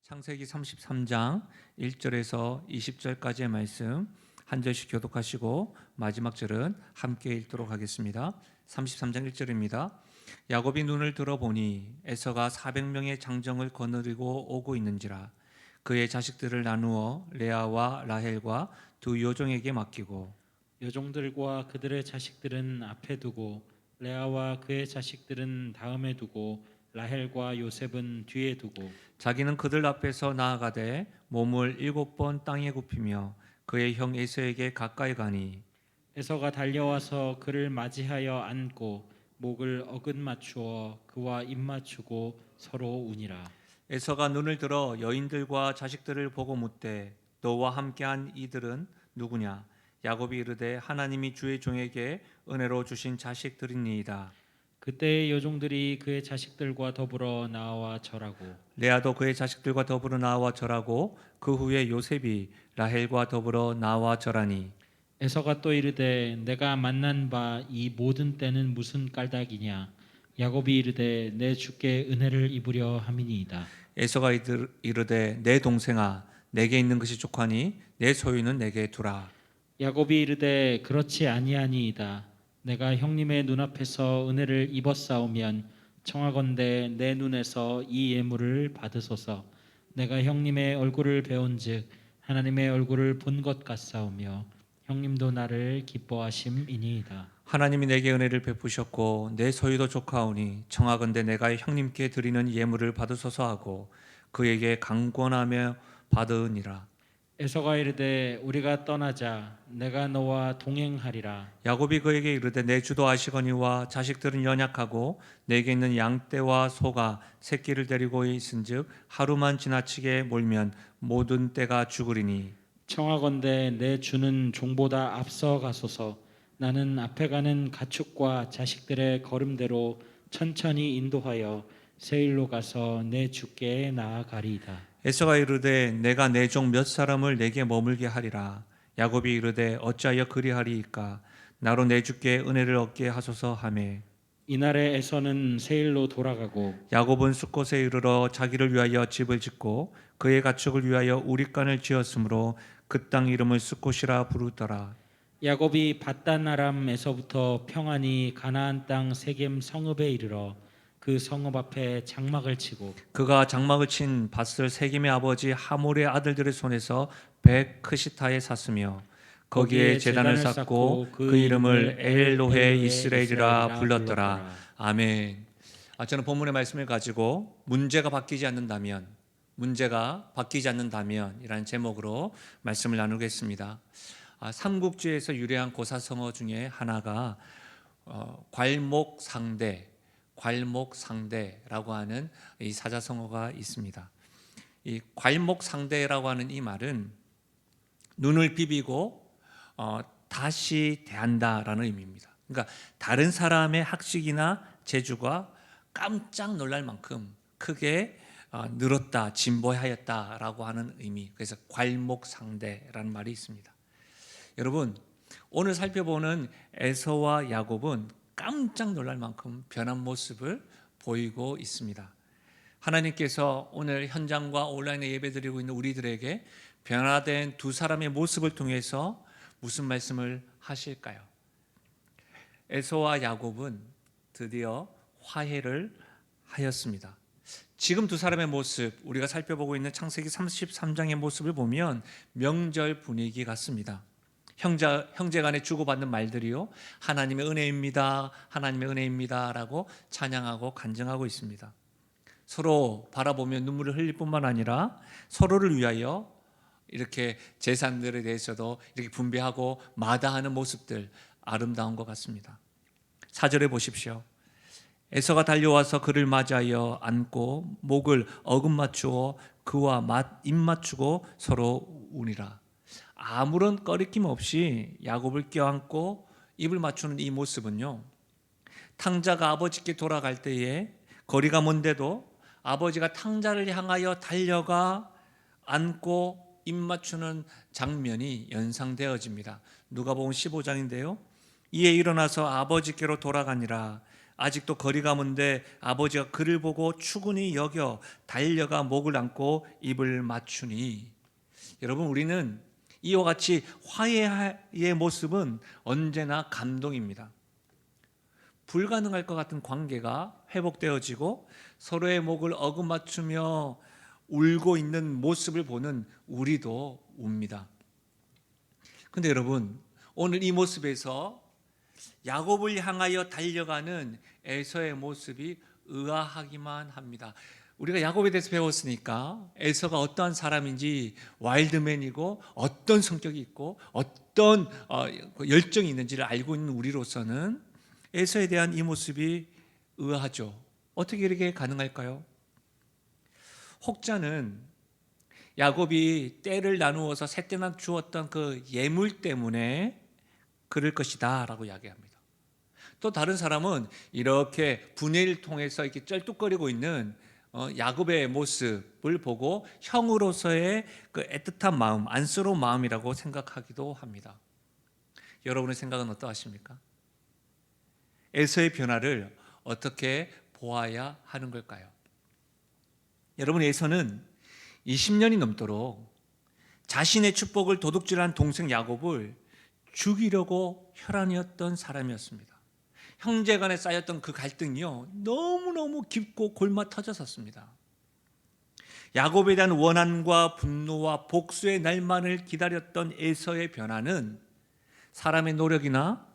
창세기 33장 1절에서 20절까지의 말씀 한 절씩 교독하시고 마지막 절은 함께 읽도록 하겠습니다. 33장 1절입니다. 야곱이 눈을 들어보니 에서가 400명의 장정을 거느리고 오고 있는지라. 그의 자식들을 나누어 레아와 라헬과 두 여종에게 맡기고 여종들과 그들의 자식들은 앞에 두고 레아와 그의 자식들은 다음에 두고 라헬과 요셉은 뒤에 두고 자기는 그들 앞에서 나아가되 몸을 7번 땅에 굽히며 그의 형 에서에게 가까이 가니 에서가 달려와서 그를 맞이하여 안고 목을 어긋 맞추어 그와 입 맞추고 서로 우니라. 에서가 눈을 들어 여인들과 자식들을 보고 묻되 너와 함께한 이들은 누구냐? 야곱이 이르되 하나님이 주의 종에게 은혜로 주신 자식들이니이다. 그때 여종들이 그의 자식들과 더불어 나와 절하고 레아도 그의 자식들과 더불어 나와 절하고 그 후에 요셉이 라헬과 더불어 나와 절하니 에서가 또 이르되 내가 만난 바 이 모든 때는 무슨 까닭이냐. 야곱이 이르되 내 주께 은혜를 입으려 함이니이다. 에서가 이르되 내 동생아 내게 있는 것이 족하니 내 소유는 내게 두라. 야곱이 이르되 그렇지 아니하니이다. 내가 형님의 눈앞에서 은혜를 입었사오면 청하건대 내 눈에서 이 예물을 받으소서. 내가 형님의 얼굴을 배운즉 하나님의 얼굴을 본 것 같사오며 형님도 나를 기뻐하심이니이다. 하나님이 내게 은혜를 베푸셨고 내 소유도 족하오니 청하건대 내가 형님께 드리는 예물을 받으소서 하고 그에게 강권하며 받으니라. 에서가 이르되 우리가 떠나자. 내가 너와 동행하리라. 야곱이 그에게 이르되 내 주도 아시거니와 자식들은 연약하고 내게 있는 양떼와 소가 새끼를 데리고 있은즉 하루만 지나치게 몰면 모든 떼가 죽으리니 청하건대 내 주는 종보다 앞서 가소서. 나는 앞에 가는 가축과 자식들의 걸음대로 천천히 인도하여 세일로 가서 내 주께 나아가리이다. 에서가 이르되 내가 내 종 몇 사람을 내게 머물게 하리라. 야곱이 이르되 어찌하여 그리하리이까 나로 내 주께 은혜를 얻게 하소서 하매 이날에 에서는 세일로 돌아가고 야곱은 숫곳에 이르러 자기를 위하여 집을 짓고 그의 가축을 위하여 우릿간을 지었으므로 그 땅 이름을 숫곳이라 부르더라. 야곱이 밧단 아람에서부터 평안히 가나안 땅 세겜 성읍에 이르러 그 성읍 앞에 장막을 치고 그가 장막을 친 밧을 세겜의 아버지 하몰의 아들들의 손에서 베크시타에 샀으며 거기에 제단을 쌓고 그 이름을 엘로헤 이스라엘이라 불렀더라. 아멘. 저는 본문의 말씀을 가지고 문제가 바뀌지 않는다면 이라는 제목으로 말씀을 나누겠습니다. 삼국지에서 유래한 고사성어 중에 하나가 괄목상대라고 하는 이 사자성어가 있습니다. 이 괄목상대라고 하는 이 말은 눈을 비비고 다시 대한다라는 의미입니다. 그러니까 다른 사람의 학식이나 재주가 깜짝 놀랄 만큼 크게 늘었다, 진보하였다라고 하는 의미. 그래서 괄목상대라는 말이 있습니다. 여러분, 오늘 살펴보는 에서와 야곱은 깜짝 놀랄 만큼 변한 모습을 보이고 있습니다. 하나님께서 오늘 현장과 온라인에 예배드리고 있는 우리들에게 변화된 두 사람의 모습을 통해서 무슨 말씀을 하실까요? 에서와 야곱은 드디어 화해를 하였습니다. 지금 두 사람의 모습, 우리가 살펴보고 있는 창세기 33장의 모습을 보면 명절 분위기 같습니다. 형제 간에 주고받는 말들이요, 하나님의 은혜입니다, 하나님의 은혜입니다 라고 찬양하고 간증하고 있습니다. 서로 바라보며 눈물을 흘릴 뿐만 아니라 서로를 위하여 이렇게 재산들에 대해서도 이렇게 분배하고 마다하는 모습들, 아름다운 것 같습니다. 4절에 보십시오. 에서가 달려와서 그를 맞이하여 안고 목을 어긋 맞추어 그와 입 맞추고 서로 우니라. 아무런 꺼리낌 없이 야곱을 껴안고 입을 맞추는 이 모습은요, 탕자가 아버지께 돌아갈 때에 거리가 먼데도 아버지가 탕자를 향하여 달려가 안고 입 맞추는 장면이 연상되어집니다. 누가복음 15장인데요. 이에 일어나서 아버지께로 돌아가니라. 아직도 거리가 먼데 아버지가 그를 보고 추근히 여겨 달려가 목을 안고 입을 맞추니. 여러분, 우리는 이와 같이 화해의 모습은 언제나 감동입니다. 불가능할 것 같은 관계가 회복되어지고 서로의 목을 어긋맞추며 울고 있는 모습을 보는 우리도 웁니다. 근데 여러분, 오늘 이 모습에서 야곱을 향하여 달려가는 에서의 모습이 의아하기만 합니다. 우리가 야곱에 대해서 배웠으니까 에서가 어떠한 사람인지, 와일드맨이고 어떤 성격이 있고 어떤 열정이 있는지를 알고 있는 우리로서는 에서에 대한 이 모습이 의아하죠. 어떻게 이렇게 가능할까요? 혹자는 야곱이 떼를 나누어서 세 떼나 주었던 그 예물 때문에 그럴 것이다 라고 이야기합니다. 또 다른 사람은 이렇게 분해를 통해서 이렇게 쩔뚝거리고 있는 야곱의 모습을 보고 형으로서의 그 애틋한 마음, 안쓰러운 마음이라고 생각하기도 합니다. 여러분의 생각은 어떠하십니까? 에서의 변화를 어떻게 보아야 하는 걸까요? 여러분, 에서는 20년이 넘도록 자신의 축복을 도둑질한 동생 야곱을 죽이려고 혈안이었던 사람이었습니다. 형제 간에 쌓였던 그 갈등이요, 너무너무 깊고 골마 터졌었습니다. 야곱에 대한 원한과 분노와 복수의 날만을 기다렸던 에서의 변화는 사람의 노력이나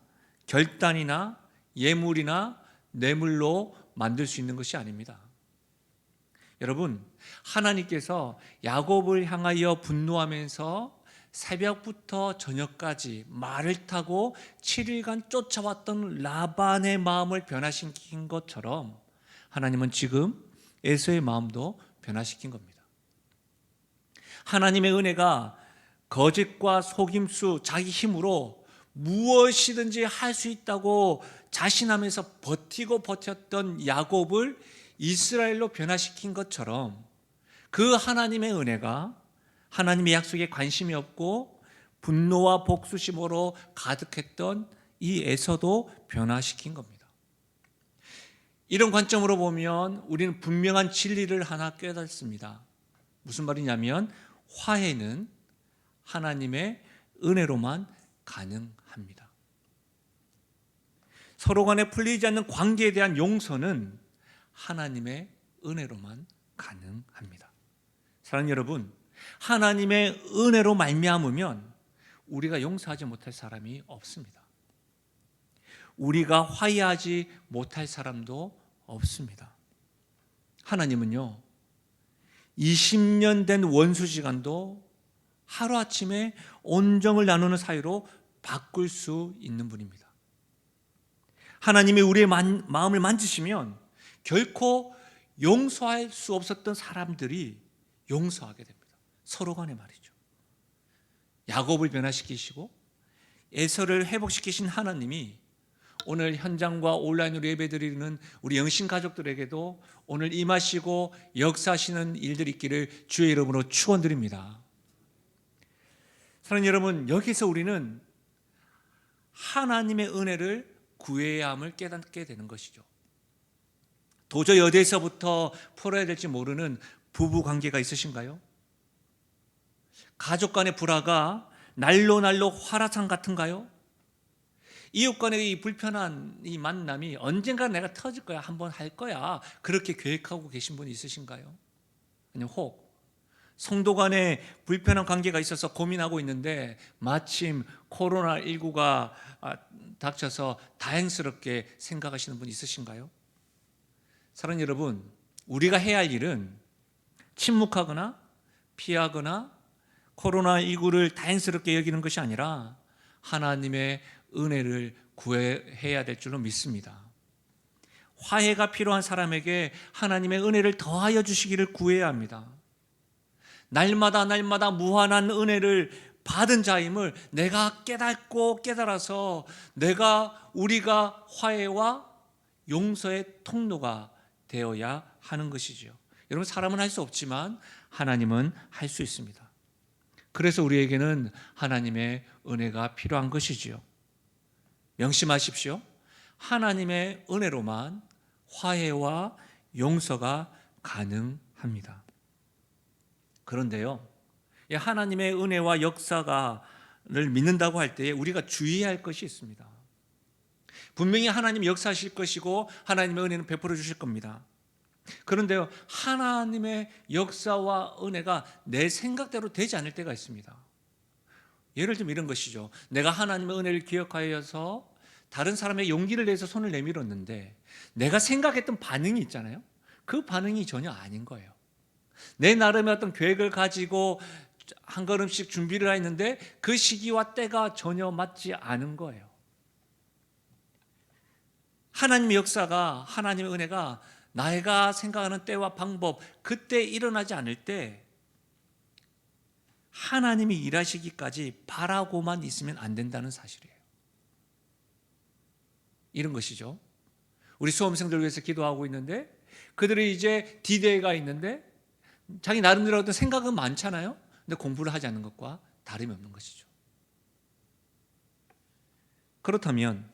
결단이나 예물이나 뇌물로 만들 수 있는 것이 아닙니다. 여러분, 하나님께서 야곱을 향하여 분노하면서 새벽부터 저녁까지 말을 타고 7일간 쫓아왔던 라반의 마음을 변화시킨 것처럼 하나님은 지금 에서의 마음도 변화시킨 겁니다. 하나님의 은혜가 거짓과 속임수, 자기 힘으로 무엇이든지 할 수 있다고 자신하면서 버티고 버텼던 야곱을 이스라엘로 변화시킨 것처럼 그 하나님의 은혜가 하나님의 약속에 관심이 없고 분노와 복수심으로 가득했던 이 에서도 변화시킨 겁니다. 이런 관점으로 보면 우리는 분명한 진리를 하나 깨닫습니다. 무슨 말이냐면 화해는 하나님의 은혜로만 가능합니다. 서로 간에 풀리지 않는 관계에 대한 용서는 하나님의 은혜로만 가능합니다. 사랑하는 여러분, 하나님의 은혜로 말미암으면 우리가 용서하지 못할 사람이 없습니다. 우리가 화해하지 못할 사람도 없습니다. 하나님은요, 20년 된 원수 시간도 하루아침에 온정을 나누는 사이로 바꿀 수 있는 분입니다. 하나님이 우리의 마음을 만지시면 결코 용서할 수 없었던 사람들이 용서하게 됩니다. 서로 간에 말이죠. 야곱을 변화시키시고 에서를 회복시키신 하나님이 오늘 현장과 온라인으로 예배드리는 우리 영신 가족들에게도 오늘 임하시고 역사하시는 일들이 있기를 주의 이름으로 축원드립니다. 사랑하는 여러분, 여기서 우리는 하나님의 은혜를 구해야 함을 깨닫게 되는 것이죠. 도저히 어디에서부터 풀어야 될지 모르는 부부 관계가 있으신가요? 가족 간의 불화가 날로 화라산 같은가요? 이웃 간의 이 불편한 이 만남이 언젠가 내가 터질 거야, 한번 할 거야, 그렇게 계획하고 계신 분 있으신가요? 아니면 혹 성도 간에 불편한 관계가 있어서 고민하고 있는데 마침 코로나19가 닥쳐서 다행스럽게 생각하시는 분 있으신가요? 사랑하는 여러분, 우리가 해야 할 일은 침묵하거나 피하거나 코로나19를 다행스럽게 여기는 것이 아니라 하나님의 은혜를 구해야 될 줄로 믿습니다. 화해가 필요한 사람에게 하나님의 은혜를 더하여 주시기를 구해야 합니다. 날마다 무한한 은혜를 받은 자임을 내가 깨닫고 깨달아서 우리가 화해와 용서의 통로가 되어야 하는 것이죠. 여러분, 사람은 할 수 없지만 하나님은 할 수 있습니다. 그래서 우리에게는 하나님의 은혜가 필요한 것이지요. 명심하십시오. 하나님의 은혜로만 화해와 용서가 가능합니다. 그런데요, 이 하나님의 은혜와 역사를 믿는다고 할 때에 우리가 주의해야 할 것이 있습니다. 분명히 하나님이 역사하실 것이고 하나님의 은혜는 베풀어 주실 겁니다. 그런데요, 하나님의 역사와 은혜가 내 생각대로 되지 않을 때가 있습니다. 예를 들면 이런 것이죠. 내가 하나님의 은혜를 기억하여서 다른 사람의 용기를 내서 손을 내밀었는데 내가 생각했던 반응이 있잖아요. 그 반응이 전혀 아닌 거예요. 내 나름의 어떤 계획을 가지고 한 걸음씩 준비를 했는데 그 시기와 때가 전혀 맞지 않은 거예요. 하나님의 역사가, 하나님의 은혜가 내가 생각하는 때와 방법, 그때 일어나지 않을 때 하나님이 일하시기까지 바라고만 있으면 안 된다는 사실이에요. 이런 것이죠. 우리 수험생들 위해서 기도하고 있는데 그들이 이제 디데이가 있는데 자기 나름대로 어떤 생각은 많잖아요. 근데 공부를 하지 않는 것과 다름이 없는 것이죠. 그렇다면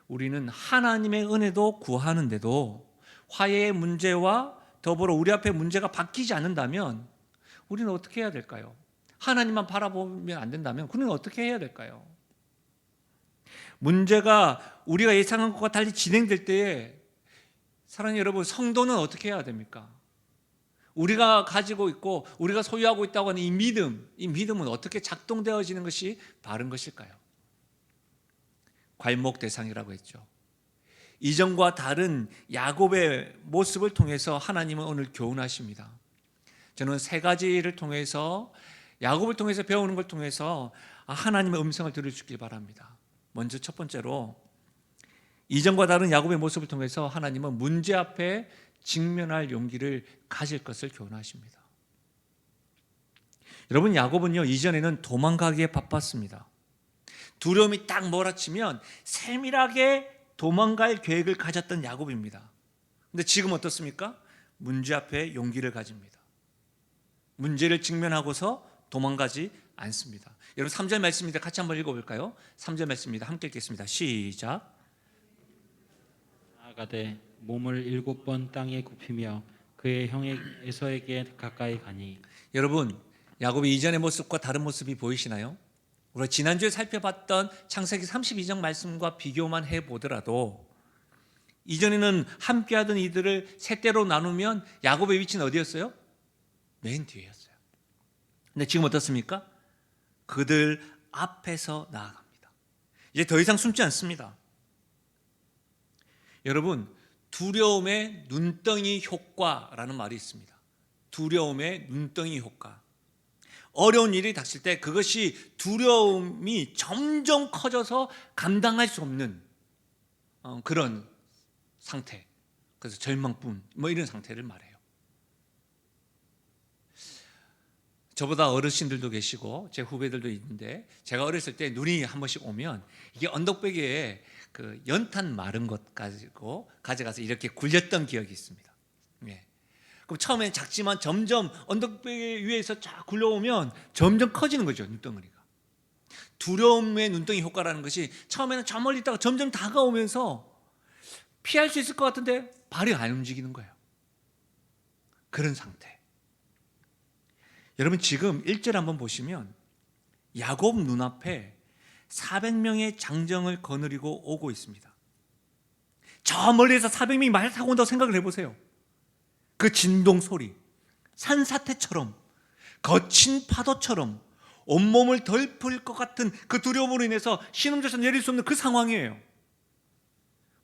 우리는 하나님의 은혜도 구하는데도 화해의 문제와 더불어 우리 앞에 문제가 바뀌지 않는다면 우리는 어떻게 해야 될까요? 하나님만 바라보면 안 된다면 우리는 어떻게 해야 될까요? 문제가 우리가 예상한 것과 달리 진행될 때에 사랑하는 여러분, 성도는 어떻게 해야 됩니까? 우리가 가지고 있고 우리가 소유하고 있다고 하는 이 믿음은 어떻게 작동되어지는 것이 바른 것일까요? 괄목 대상이라고 했죠. 이전과 다른 야곱의 모습을 통해서 하나님은 오늘 교훈하십니다. 저는 세 가지를 통해서 야곱을 통해서 배우는 걸 통해서 하나님의 음성을 들어주길 바랍니다. 먼저 첫 번째로 이전과 다른 야곱의 모습을 통해서 하나님은 문제 앞에 직면할 용기를 가질 것을 교훈하십니다. 여러분, 야곱은요 이전에는 도망가기에 바빴습니다. 두려움이 딱 몰아치면 세밀하게 도망갈 계획을 가졌던 야곱입니다. 그런데 지금 어떻습니까? 문제 앞에 용기를 가집니다. 문제를 직면하고서 도망가지 않습니다. 여러분 3절 말씀입니다. 같이 한번 읽어볼까요? 3절 말씀입니다. 함께 읽겠습니다. 시작. 나아가되 몸을 7번 땅에 굽히며 그의 형 에서에게 가까이 가니. 여러분, 야곱의 이전의 모습과 다른 모습이 보이시나요? 우리가 지난주에 살펴봤던 창세기 32장 말씀과 비교만 해보더라도 이전에는 함께하던 이들을 세 대로 나누면 야곱의 위치는 어디였어요? 맨 뒤에였어요. 근데 지금 어떻습니까? 그들 앞에서 나아갑니다. 이제 더 이상 숨지 않습니다. 여러분, 두려움의 눈덩이 효과라는 말이 있습니다. 두려움의 눈덩이 효과. 어려운 일이 닥칠 때 그것이 두려움이 점점 커져서 감당할 수 없는 그런 상태. 그래서 절망뿐 이런 상태를 말해요. 저보다 어르신들도 계시고 제 후배들도 있는데 제가 어렸을 때 눈이 한 번씩 오면 이게 언덕배기에 그 연탄 마른 것 가지고 가져가서 이렇게 굴렸던 기억이 있습니다. 예. 그럼 처음엔 작지만 점점 언덕배기 위에서 쫙 굴러오면 점점 커지는 거죠, 눈덩이가. 두려움의 눈덩이 효과라는 것이 처음에는 저 멀리 있다가 점점 다가오면서 피할 수 있을 것 같은데 발이 안 움직이는 거예요. 그런 상태. 여러분 지금 1절 한번 보시면 야곱 눈앞에 400명의 장정을 거느리고 오고 있습니다. 저 멀리에서 400명이 말 타고 온다고 생각을 해보세요. 그 진동 소리, 산사태처럼 거친 파도처럼 온몸을 덜풀 것 같은 그 두려움으로 인해서 신음조차 내릴 수 없는 그 상황이에요.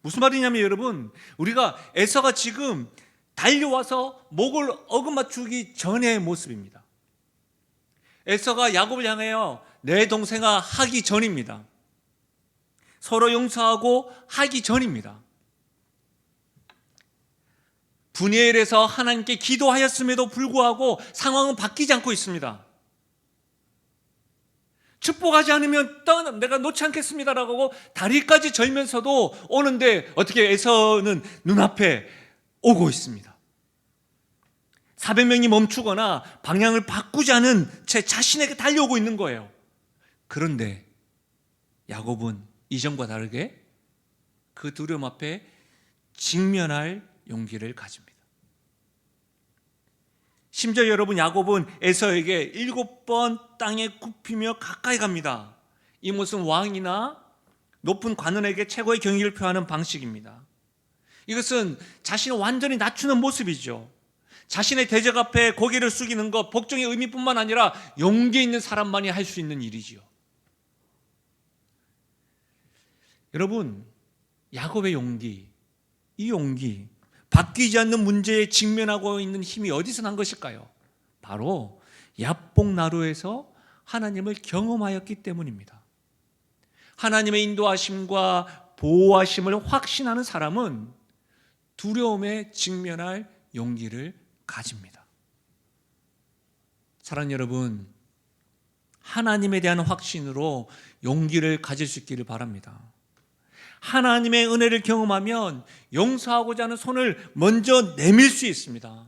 무슨 말이냐면 여러분, 우리가 에서가 지금 달려와서 목을 어긋맞추기 전의 모습입니다. 에서가 야곱을 향하여 내 동생아 하기 전입니다. 서로 용서하고 하기 전입니다. 분이엘에서 하나님께 기도하였음에도 불구하고 상황은 바뀌지 않고 있습니다. 축복하지 않으면 내가 놓지 않겠습니다라고 하고 다리까지 절면서도 오는데 어떻게 에서는 눈앞에 오고 있습니다. 400명이 멈추거나 방향을 바꾸지 않은 채 자신에게 달려오고 있는 거예요. 그런데 야곱은 이전과 다르게 그 두려움 앞에 직면할 용기를 가집니다. 심지어 여러분, 야곱은 에서에게 7번 땅에 굽히며 가까이 갑니다. 이 모습은 왕이나 높은 관원에게 최고의 경의를 표하는 방식입니다. 이것은 자신을 완전히 낮추는 모습이죠. 자신의 대적 앞에 고개를 숙이는 것, 복종의 의미뿐만 아니라 용기 있는 사람만이 할 수 있는 일이지요. 여러분, 야곱의 용기, 이 용기, 바뀌지 않는 문제에 직면하고 있는 힘이 어디서 난 것일까요? 바로 야복나루에서 하나님을 경험하였기 때문입니다. 하나님의 인도하심과 보호하심을 확신하는 사람은 두려움에 직면할 용기를 가집니다. 사랑하는 여러분, 하나님에 대한 확신으로 용기를 가질 수 있기를 바랍니다. 하나님의 은혜를 경험하면 용서하고자 하는 손을 먼저 내밀 수 있습니다.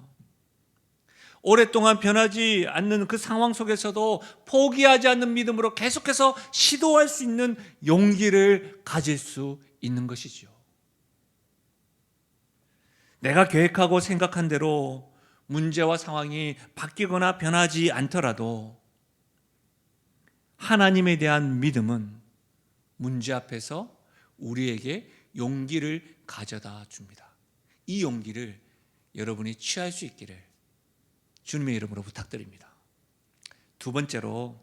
오랫동안 변하지 않는 그 상황 속에서도 포기하지 않는 믿음으로 계속해서 시도할 수 있는 용기를 가질 수 있는 것이죠. 내가 계획하고 생각한 대로 문제와 상황이 바뀌거나 변하지 않더라도 하나님에 대한 믿음은 문제 앞에서 우리에게 용기를 가져다 줍니다. 이 용기를 여러분이 취할 수 있기를 주님의 이름으로 부탁드립니다. 두 번째로,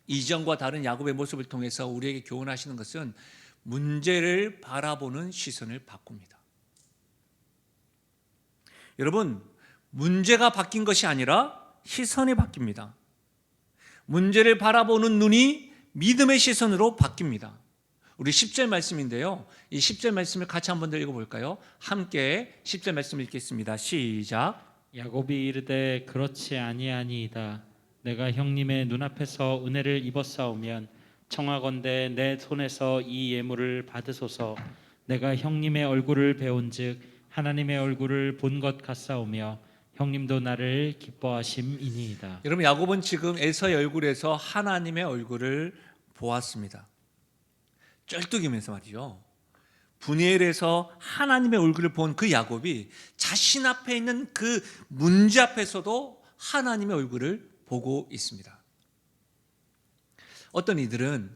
이전과 다른 야곱의 모습을 통해서 우리에게 교훈하시는 것은 문제를 바라보는 시선을 바꿉니다. 여러분, 문제가 바뀐 것이 아니라 시선이 바뀝니다. 문제를 바라보는 눈이 믿음의 시선으로 바뀝니다. 우리 10절 말씀인데요, 이 10절 말씀을 같이 한번 더 읽어볼까요? 함께 10절 말씀 읽겠습니다. 시작. 야곱이 이르되 그렇지 아니하니이다. 내가 형님의 눈앞에서 은혜를 입었사오면 청하건대 내 손에서 이 예물을 받으소서. 내가 형님의 얼굴을 배운즉 하나님의 얼굴을 본 것 같사오며 형님도 나를 기뻐하심이니이다. 여러분, 야곱은 지금 에서의 얼굴에서 하나님의 얼굴을 보았습니다. 쩔뚝이면서 말이죠. 분이엘에서 하나님의 얼굴을 본 그 야곱이 자신 앞에 있는 그 문제 앞에서도 하나님의 얼굴을 보고 있습니다. 어떤 이들은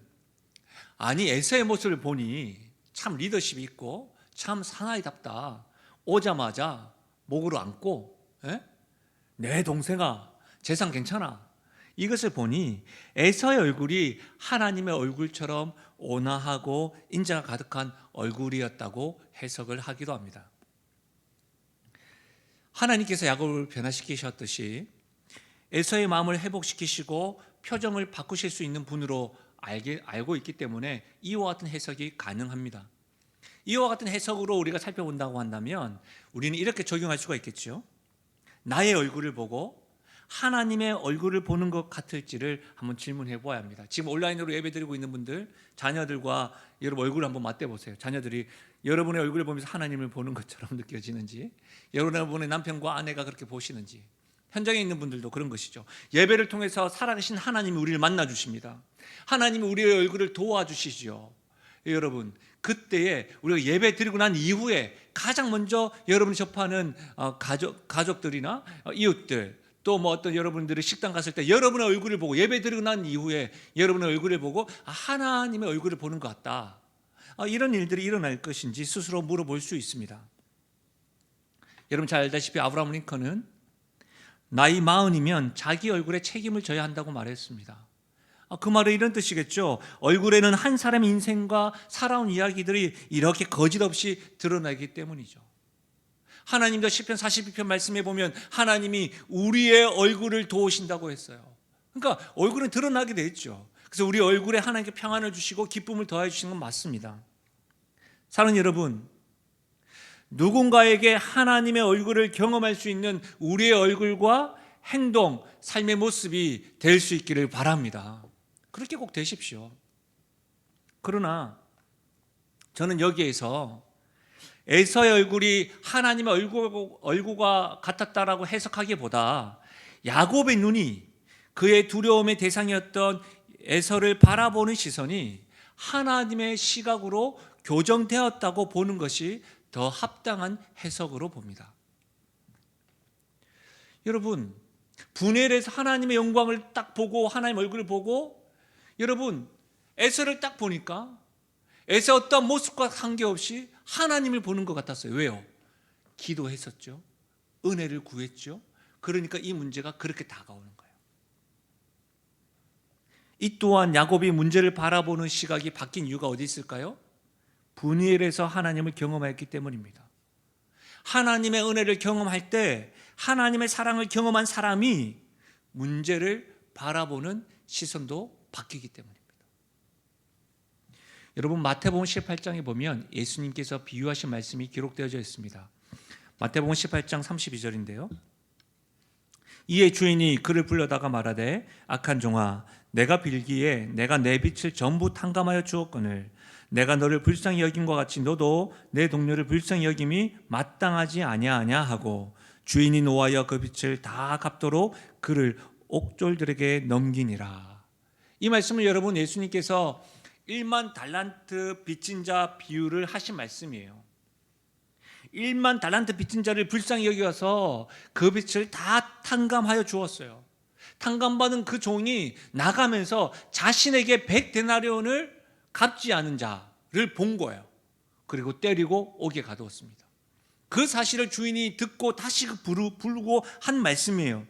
아니, 에서의 모습을 보니 참 리더십이 있고 참 사나이답다. 오자마자 목으로 안고, 내 동생아 재산 괜찮아, 이것을 보니 에서의 얼굴이 하나님의 얼굴처럼 온화하고 인자가 가득한 얼굴이었다고 해석을 하기도 합니다. 하나님께서 야곱을 변화시키셨듯이 에서의 마음을 회복시키시고 표정을 바꾸실 수 있는 분으로 알고 있기 때문에 이와 같은 해석이 가능합니다. 이와 같은 해석으로 우리가 살펴본다고 한다면 우리는 이렇게 적용할 수가 있겠죠. 나의 얼굴을 보고 하나님의 얼굴을 보는 것 같을지를 한번 질문해 보아야 합니다. 지금 온라인으로 예배드리고 있는 분들, 자녀들과 여러분 얼굴을 한번 맞대보세요. 자녀들이 여러분의 얼굴을 보면서 하나님을 보는 것처럼 느껴지는지, 여러분의 남편과 아내가 그렇게 보시는지, 현장에 있는 분들도 그런 것이죠. 예배를 통해서 살아계신 하나님이 우리를 만나주십니다. 하나님이 우리의 얼굴을 도와주시죠. 여러분, 그때에 우리가 예배 드리고 난 이후에 가장 먼저 여러분이 접하는 가족들이나 이웃들, 또 뭐 어떤 여러분들이 식당 갔을 때 여러분의 얼굴을 보고, 예배 드리고 난 이후에 여러분의 얼굴을 보고 하나님의 얼굴을 보는 것 같다, 이런 일들이 일어날 것인지 스스로 물어볼 수 있습니다. 여러분 잘 알다시피 아브라함 링컨은 나이 40이면 자기 얼굴에 책임을 져야 한다고 말했습니다. 그 말은 이런 뜻이겠죠. 얼굴에는 한 사람의 인생과 살아온 이야기들이 이렇게 거짓없이 드러나기 때문이죠. 하나님도 시편 42편 말씀에 보면 하나님이 우리의 얼굴을 도우신다고 했어요. 그러니까 얼굴은 드러나게 돼 있죠. 그래서 우리 얼굴에 하나님께 평안을 주시고 기쁨을 더해 주시는 건 맞습니다. 사랑하는 여러분, 누군가에게 하나님의 얼굴을 경험할 수 있는 우리의 얼굴과 행동, 삶의 모습이 될 수 있기를 바랍니다. 그렇게 꼭 되십시오. 그러나 저는 여기에서 에서의 얼굴이 하나님의 얼굴과 같았다라고 해석하기보다 야곱의 눈이 그의 두려움의 대상이었던 에서를 바라보는 시선이 하나님의 시각으로 교정되었다고 보는 것이 더 합당한 해석으로 봅니다. 여러분, 분해해서 하나님의 영광을 딱 보고 하나님 얼굴을 보고 여러분 에서를 딱 보니까 에서 어떤 모습과 관계없이 하나님을 보는 것 같았어요. 왜요? 기도했었죠. 은혜를 구했죠. 그러니까 이 문제가 그렇게 다가오는 거예요. 이 또한 야곱이 문제를 바라보는 시각이 바뀐 이유가 어디 있을까요? 분이엘에서 하나님을 경험했기 때문입니다. 하나님의 은혜를 경험할 때 하나님의 사랑을 경험한 사람이 문제를 바라보는 시선도 바뀌기 때문입니다. 여러분 마태복음 18장에 보면 예수님께서 비유하신 말씀이 기록되어져 있습니다. 마태복음 18장 32절인데요. 이에 주인이 그를 불러다가 말하되 악한 종아 내가 빌기에 내가 내 빛을 전부 탕감하여 주었거늘 내가 너를 불쌍히 여김과 같이 너도 내 동료를 불쌍히 여김이 마땅하지 아니하냐 하고 주인이 노하여 그 빛을 다 갚도록 그를 옥졸들에게 넘기니라. 이 말씀은 여러분 예수님께서 1만 달란트 빚진 자 비유를 하신 말씀이에요. 1만 달란트 빚진 자를 불쌍히 여겨서 그 빚을 다 탕감하여 주었어요. 탕감받은 그 종이 나가면서 자신에게 100데나리온을 갚지 않은 자를 본 거예요. 그리고 때리고 옥에 가두었습니다. 그 사실을 주인이 듣고 다시 부르고 한 말씀이에요.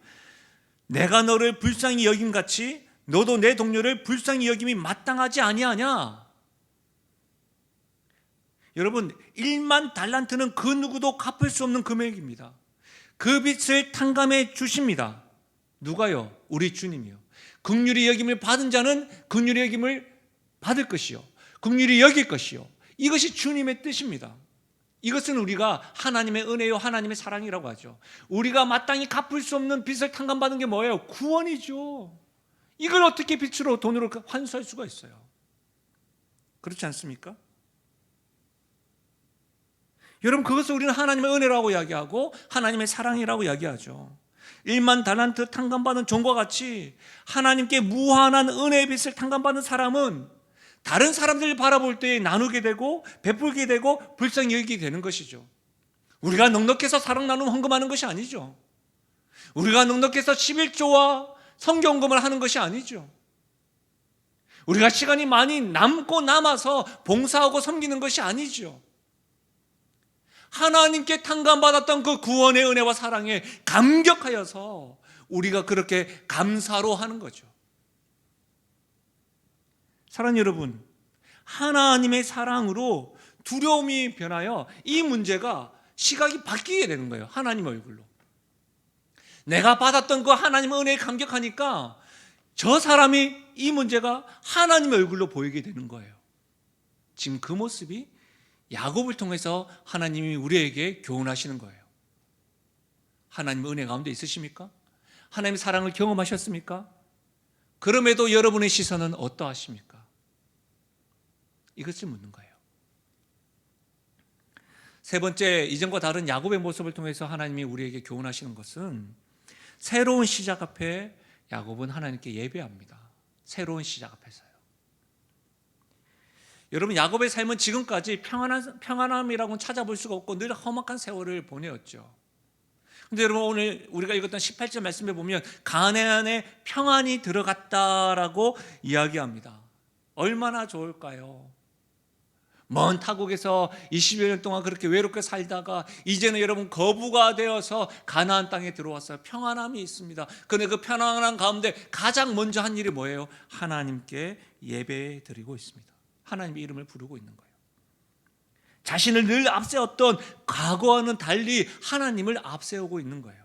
내가 너를 불쌍히 여김같이 너도 내 동료를 불쌍히 여김이 마땅하지 아니하냐. 여러분 1만 달란트는 그 누구도 갚을 수 없는 금액입니다. 그 빚을 탕감해 주십니다. 누가요? 우리 주님이요. 긍휼히 여김을 받은 자는 긍휼히 여김을 받을 것이요 긍휼히 여길 것이요. 이것이 주님의 뜻입니다. 이것은 우리가 하나님의 은혜요 하나님의 사랑이라고 하죠. 우리가 마땅히 갚을 수 없는 빚을 탕감받은 게 뭐예요? 구원이죠. 이걸 어떻게 빚으로 돈으로 환수할 수가 있어요? 그렇지 않습니까? 여러분 그것을 우리는 하나님의 은혜라고 이야기하고 하나님의 사랑이라고 이야기하죠. 1만 달란트 탕감받은 종과 같이 하나님께 무한한 은혜의 빚을 탕감받은 사람은 다른 사람들을 바라볼 때 나누게 되고 베풀게 되고 불쌍히 여기게 되는 것이죠. 우리가 넉넉해서 사랑 나눔 헌금하는 것이 아니죠. 우리가 넉넉해서 11조와 성경금을 하는 것이 아니죠. 우리가 시간이 많이 남아서 봉사하고 섬기는 것이 아니죠. 하나님께 탕감받았던 그 구원의 은혜와 사랑에 감격하여서 우리가 그렇게 감사로 하는 거죠. 사랑하는 여러분, 하나님의 사랑으로 두려움이 변하여 이 문제가 시각이 바뀌게 되는 거예요. 하나님 얼굴로. 내가 받았던 그 하나님의 은혜에 감격하니까 저 사람이 이 문제가 하나님의 얼굴로 보이게 되는 거예요. 지금 그 모습이 야곱을 통해서 하나님이 우리에게 교훈하시는 거예요. 하나님의 은혜 가운데 있으십니까? 하나님의 사랑을 경험하셨습니까? 그럼에도 여러분의 시선은 어떠하십니까? 이것을 묻는 거예요. 세 번째, 이전과 다른 야곱의 모습을 통해서 하나님이 우리에게 교훈하시는 것은 새로운 시작 앞에 야곱은 하나님께 예배합니다. 새로운 시작 앞에서요. 여러분 야곱의 삶은 지금까지 평안함이라고는 찾아볼 수가 없고 늘 험악한 세월을 보내었죠. 그런데 여러분 오늘 우리가 읽었던 18절 말씀에 보면 가나안에 평안이 들어갔다라고 이야기합니다. 얼마나 좋을까요? 먼 타국에서 20여 년 동안 그렇게 외롭게 살다가 이제는 여러분 거부가 되어서 가나안 땅에 들어왔어요. 평안함이 있습니다. 그런데 그 평안함 가운데 가장 먼저 한 일이 뭐예요? 하나님께 예배 드리고 있습니다. 하나님의 이름을 부르고 있는 거예요. 자신을 늘 앞세웠던 과거와는 달리 하나님을 앞세우고 있는 거예요.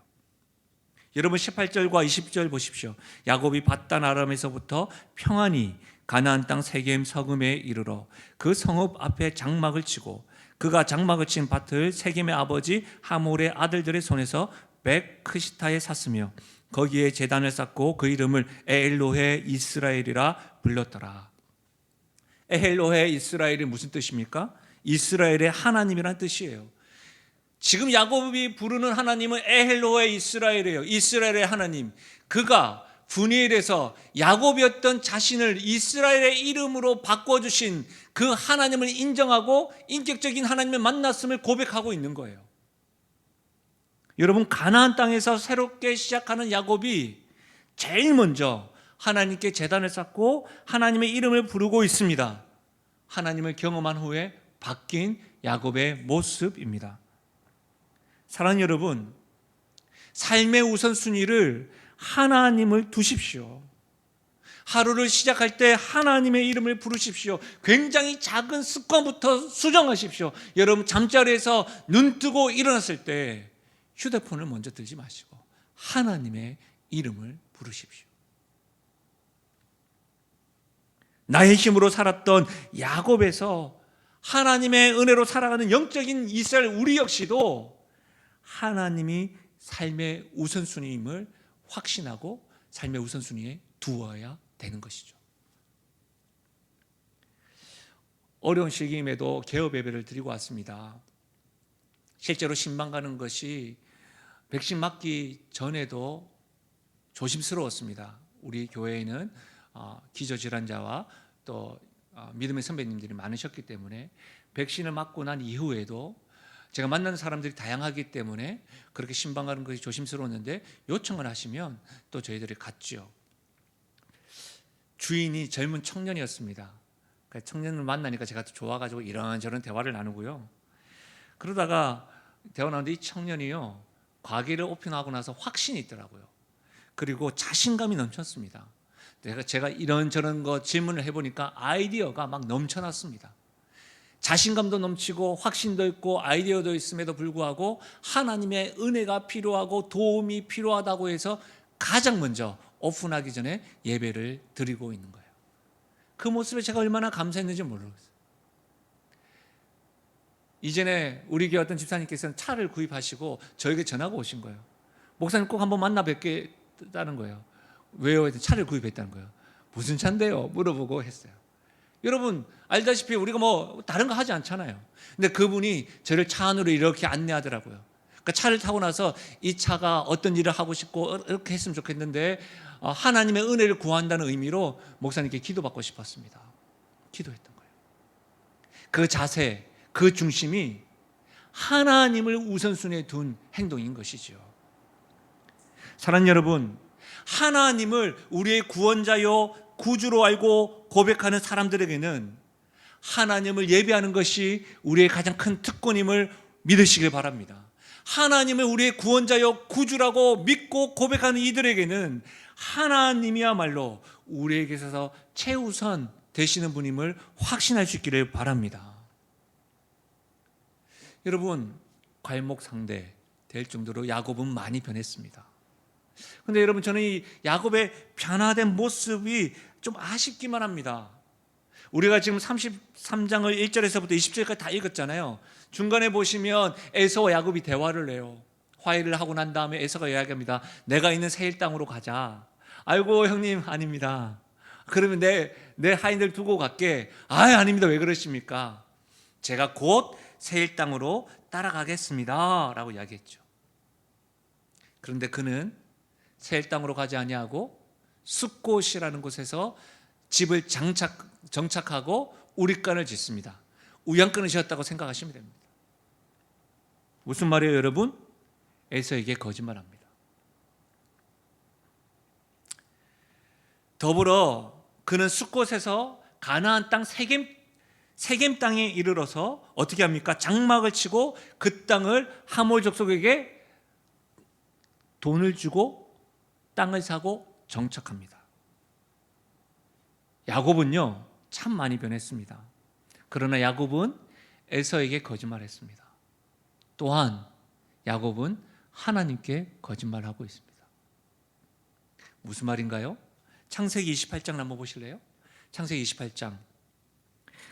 여러분 18절과 20절 보십시오. 야곱이 밧단 아람에서부터 평안히 가나안 땅 세겜 서금에 이르러 그 성읍 앞에 장막을 치고 그가 장막을 친 밭을 세겜의 아버지 하몰의 아들들의 손에서 백크시타에 샀으며 거기에 제단을 쌓고 그 이름을 에엘로헤 이스라엘이라 불렀더라. 에헬로헤 이스라엘이 무슨 뜻입니까? 이스라엘의 하나님이란 뜻이에요. 지금 야곱이 부르는 하나님은 에헬로헤 이스라엘이에요. 이스라엘의 하나님. 그가 분이엘에서 야곱이었던 자신을 이스라엘의 이름으로 바꿔주신 그 하나님을 인정하고 인격적인 하나님을 만났음을 고백하고 있는 거예요. 여러분, 가나안 땅에서 새롭게 시작하는 야곱이 제일 먼저 하나님께 제단을 쌓고 하나님의 이름을 부르고 있습니다. 하나님을 경험한 후에 바뀐 야곱의 모습입니다. 사랑하는 여러분, 삶의 우선순위를 하나님을 두십시오. 하루를 시작할 때 하나님의 이름을 부르십시오. 굉장히 작은 습관부터 수정하십시오. 여러분, 잠자리에서 눈 뜨고 일어났을 때 휴대폰을 먼저 들지 마시고 하나님의 이름을 부르십시오. 나의 힘으로 살았던 야곱에서 하나님의 은혜로 살아가는 영적인 이스라엘 우리 역시도 하나님이 삶의 우선순위임을 확신하고 삶의 우선순위에 두어야 되는 것이죠. 어려운 시기임에도 개업 예배를 드리고 왔습니다. 실제로 신방 가는 것이 백신 맞기 전에도 조심스러웠습니다. 우리 교회에는 기저질환자와 또 믿음의 선배님들이 많으셨기 때문에 백신을 맞고 난 이후에도 제가 만나는 사람들이 다양하기 때문에 그렇게 신방 가는 것이 조심스러웠는데 요청을 하시면 또 저희들이 갔죠. 주인이 젊은 청년이었습니다. 청년을 만나니까 제가 또 좋아가지고 이런저런 대화를 나누고요. 그러다가 대화 나누는데 이 청년이요, 과기를 오픈하고 나서 확신이 있더라고요. 그리고 자신감이 넘쳤습니다. 제가 이런저런 거 질문을 해보니까 아이디어가 막 넘쳐났습니다. 자신감도 넘치고 확신도 있고 아이디어도 있음에도 불구하고 하나님의 은혜가 필요하고 도움이 필요하다고 해서 가장 먼저 오픈하기 전에 예배를 드리고 있는 거예요. 그 모습에 제가 얼마나 감사했는지 모르겠어요. 이전에 우리 교회 어떤 집사님께서는 차를 구입하시고 저에게 전화가 오신 거예요. 목사님 꼭 한번 만나 뵙겠다는 거예요. 왜요? 차를 구입했다는 거예요. 무슨 차인데요? 물어보고 했어요. 여러분 알다시피 우리가 뭐 다른 거 하지 않잖아요. 근데 그분이 저를 차 안으로 이렇게 안내하더라고요. 그러니까 차를 타고 나서 이 차가 어떤 일을 하고 싶고 이렇게 했으면 좋겠는데 하나님의 은혜를 구한다는 의미로 목사님께 기도받고 싶었습니다. 기도했던 거예요. 그 자세, 그 중심이 하나님을 우선순위에 둔 행동인 것이죠. 사랑하는 여러분, 하나님을 우리의 구원자요 구주로 알고 고백하는 사람들에게는 하나님을 예배하는 것이 우리의 가장 큰 특권임을 믿으시길 바랍니다. 하나님을 우리의 구원자요 구주라고 믿고 고백하는 이들에게는 하나님이야말로 우리에게 있어서 최우선 되시는 분임을 확신할 수 있기를 바랍니다. 여러분, 괄목상대 될 정도로 야곱은 많이 변했습니다. 그런데 여러분, 저는 이 야곱의 변화된 모습이 좀 아쉽기만 합니다. 우리가 지금 33장을 1절에서부터 20절까지 다 읽었잖아요. 중간에 보시면 에서와 야곱이 대화를 해요. 화해를 하고 난 다음에 에서가 이야기합니다. 내가 있는 세일 땅으로 가자. 아이고 형님, 아닙니다. 그러면 내 하인들 두고 갈게. 아닙니다. 왜 그러십니까? 제가 곧 세일 땅으로 따라가겠습니다 라고 이야기했죠. 그런데 그는 세일 땅으로 가지 아니하고 숫곳이라는 곳에서 집을 정착하고 우릿간을 짓습니다. 우양간을 지었다고 생각하시면 됩니다. 무슨 말이에요, 여러분? 에서에게 거짓말합니다. 더불어 그는 숫곳에서 가나안 땅 세겜 땅에 이르러서 어떻게 합니까? 장막을 치고 그 땅을 하몰 족속에게 돈을 주고 땅을 사고 정착합니다. 야곱은요, 참 많이 변했습니다. 그러나 야곱은 에서에게 거짓말했습니다. 또한 야곱은 하나님께 거짓말하고 있습니다. 무슨 말인가요? 창세기 28장 한번 보실래요? 창세기 28장.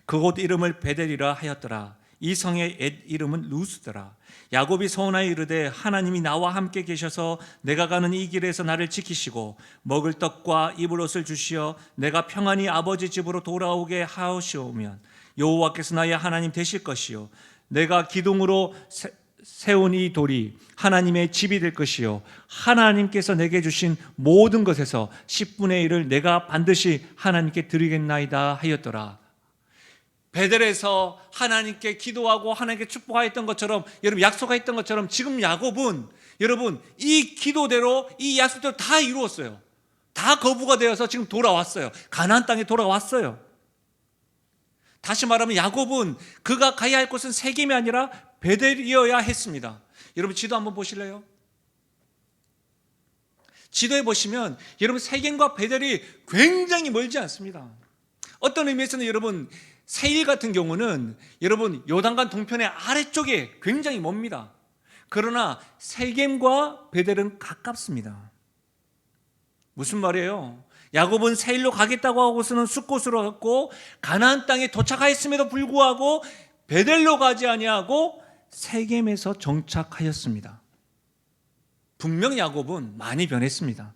그곳 이름을 베델이라 하였더라. 이 성의 옛 이름은 루스더라. 야곱이 서원하여 이르되 하나님이 나와 함께 계셔서 내가 가는 이 길에서 나를 지키시고 먹을 떡과 입을 옷을 주시어 내가 평안히 아버지 집으로 돌아오게 하시오면 여호와께서 나의 하나님 되실 것이요 내가 기둥으로 세운 이 돌이 하나님의 집이 될 것이요 하나님께서 내게 주신 모든 것에서 10분의 1을 내가 반드시 하나님께 드리겠나이다 하였더라. 베델에서 하나님께 기도하고 하나님께 축복하였던 것처럼, 여러분 약속했던 것처럼 지금 야곱은 여러분 이 기도대로 이 약속대로 다 이루었어요. 다 거부가 되어서 지금 돌아왔어요. 가나안 땅에 돌아왔어요. 다시 말하면 야곱은 그가 가야 할 곳은 세겜이 아니라 베델이어야 했습니다. 여러분 지도 한번 보실래요? 지도에 보시면 여러분 세겜과 베델이 굉장히 멀지 않습니다. 어떤 의미에서는 여러분 세일 같은 경우는 여러분 요단강 동편의 아래쪽에 굉장히 멉니다. 그러나 세겜과 베델은 가깝습니다. 무슨 말이에요? 야곱은 세일로 가겠다고 하고서는 숫곳으로 갔고 가나안 땅에 도착하였음에도 불구하고 베델로 가지 아니하고 세겜에서 정착하였습니다. 분명 야곱은 많이 변했습니다.